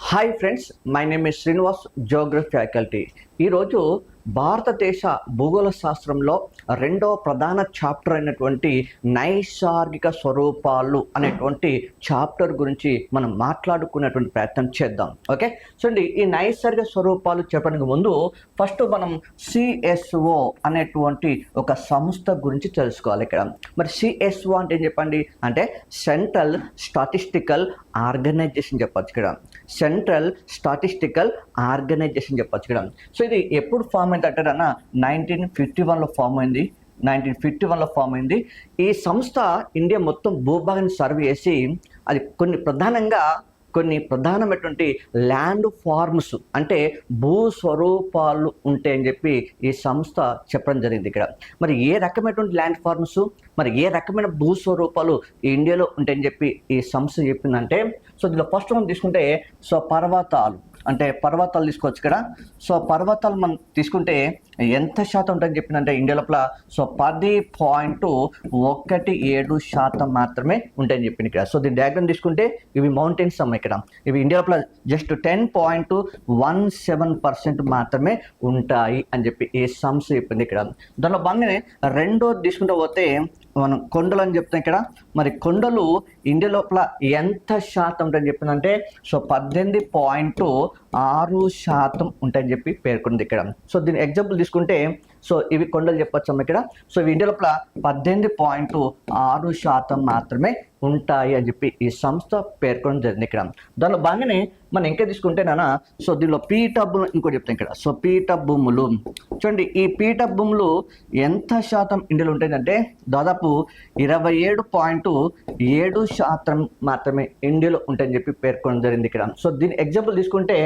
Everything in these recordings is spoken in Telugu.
Hi friends, my name is Srinivas, geography faculty. ఈరోజు భారతదేశ భూగోళ శాస్త్రంలో రెండవ ప్రధాన చాప్టర్ అయినటువంటి నైసర్గిక స్వరూపాలు అనేటువంటి చాప్టర్ గురించి మనం మాట్లాడుకునేటువంటి ప్రయత్నం చేద్దాం. ఓకే, చూడండి, ఈ నైసర్గిక స్వరూపాలు చెప్పడానికి ముందు ఫస్ట్ మనం సిఎస్ఓ అనేటువంటి ఒక సంస్థ గురించి తెలుసుకోవాలి. ఇక్కడ మరి సిఎస్ఓ అంటే ఏం చెప్పండి అంటే సెంట్రల్ స్టాటిస్టికల్ ఆర్గనైజేషన్ చెప్పచ్చు. ఇక్కడ సెంట్రల్ స్టాటిస్టికల్ ఆర్గనైజేషన్ చెప్పచ్చు. ఇక్కడ సో ఇది ఎప్పుడు ఫామ్ అయింది అంటే 1951లో ఫామ్ అయింది. ఈ సంస్థ ఇండియా మొత్తం భూభాగాన్ని సర్వే చేసి అది కొన్ని ప్రధానమైనటువంటి ల్యాండ్ ఫార్మ్స్ అంటే భూస్వరూపాలు ఉంటాయని చెప్పి ఈ సంస్థ చెప్పడం జరిగింది. ఇక్కడ మరి ఏ రకమైనటువంటి ల్యాండ్ ఫార్మ్స్, మరి ఏ రకమైన భూస్వరూపాలు ఈ ఇండియాలో ఉంటాయని చెప్పి ఈ సంస్థ చెప్పిందంటే, సో దీనిలో ఫస్ట్ మనం తీసుకుంటే సో పర్వతాలు తీసుకోవచ్చు. ఇక్కడ సో పర్వతాలు మనం తీసుకుంటే ఎంత శాతం ఉంటుందని చెప్పిందంటే ఇండియా లోపల సో 10.17% మాత్రమే ఉంటాయని చెప్పింది. ఇక్కడ సో దీని డయాగ్రామ్ తీసుకుంటే ఇవి మౌంటైన్స్ అమ్మ. ఇక్కడ ఇవి ఇండియా లోపల జస్ట్ 10.17% మాత్రమే ఉంటాయి అని చెప్పి ఈ సంస్థ చెప్పింది. ఇక్కడ దానిలో భాగంగానే రెండోది తీసుకుంటూ పోతే మనం కొండలు అని చెప్తాం. ఇక్కడ మరి కొండలు ఇండియా లోపల ఎంత శాతం ఉంటాయని చెప్పిందంటే సో 18.6% ఉంటాయని చెప్పి పేర్కొంది. ఇక్కడ సో దీని ఎగ్జాంపుల్ తీసుకుంటే సో ఇవి కొండలు చెప్పొచ్చు అమ్మ. ఇక్కడ సో ఇవి ఇండియా లోపల 18.6% మాత్రమే ఉంటాయి అని చెప్పి ఈ సంస్థ పేర్కొనడం జరిగింది. ఇక్కడ దానిలో భాగంగానే మనం ఇంకా తీసుకుంటే సో దీనిలో పీఠభూములు ఇంకోటి చెప్తాం. ఇక్కడ సో పీఠభూములు చూడండి, ఈ పీఠభూములు ఎంత శాతం ఇండియాలో ఉంటాయంటే దాదాపు 27.7% మాత్రమే ఇండియాలో ఉంటాయని చెప్పి పేర్కొనడం జరిగింది. ఇక్కడ సో దీని ఎగ్జాంపుల్ తీసుకుంటే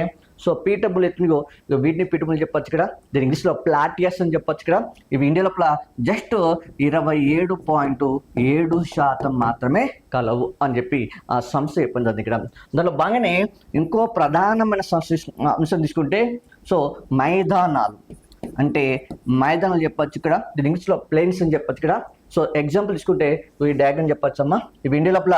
సో పీఠభూములు ఎత్తునిగో వీటిని పీఠభూములు చెప్పొచ్చు. ఇక్కడ దీని ఇంగ్లీష్లో ప్లాటియస్ అని చెప్పొచ్చు. ఇక్కడ ఇవి ఇండియా లోపల జస్ట్ 27.7% మాత్రమే కలవు అని చెప్పి ఆ సంస్థ చెప్పింది. ఇక్కడ దానిలో బాగానే ఇంకో ప్రధానమైన అంశం తీసుకుంటే సో మైదానాలు చెప్పొచ్చు. ఇక్కడ దీని ఇంగ్లీష్లో ప్లేన్స్ అని చెప్పొచ్చు. ఇక్కడ సో ఎగ్జాంపుల్ తీసుకుంటే ఈ డయాగ్రామ్ చెప్పొచ్చు అమ్మా. ఇవి ఇండియా లోపల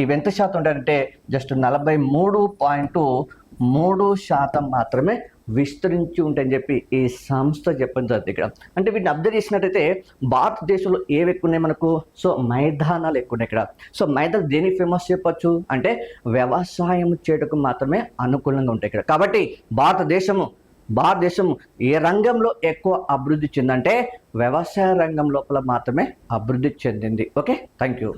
ఇవి ఎంత శాతం ఉంటాయంటే జస్ట్ 43.3% మాత్రమే విస్తరించి ఉంటాయని చెప్పి ఈ సంస్థ చెప్పడం జరిగింది. ఇక్కడ అంటే వీటిని అబ్జర్వ్ చేసినట్టయితే భారతదేశంలో ఏవి ఎక్కువ ఉన్నాయి మనకు సో మైదానాలు ఎక్కువ ఉన్నాయి. ఇక్కడ సో మైదానాలు దేనికి ఫేమస్ చెప్పొచ్చు అంటే వ్యవసాయం చేయటకు మాత్రమే అనుకూలంగా ఉంటాయి. ఇక్కడ కాబట్టి భారతదేశం ఏ రంగంలో ఎక్కువ అభివృద్ధి చెందంటే వ్యవసాయ రంగం లోపల మాత్రమే అభివృద్ధి చెందింది. Okay, thank you.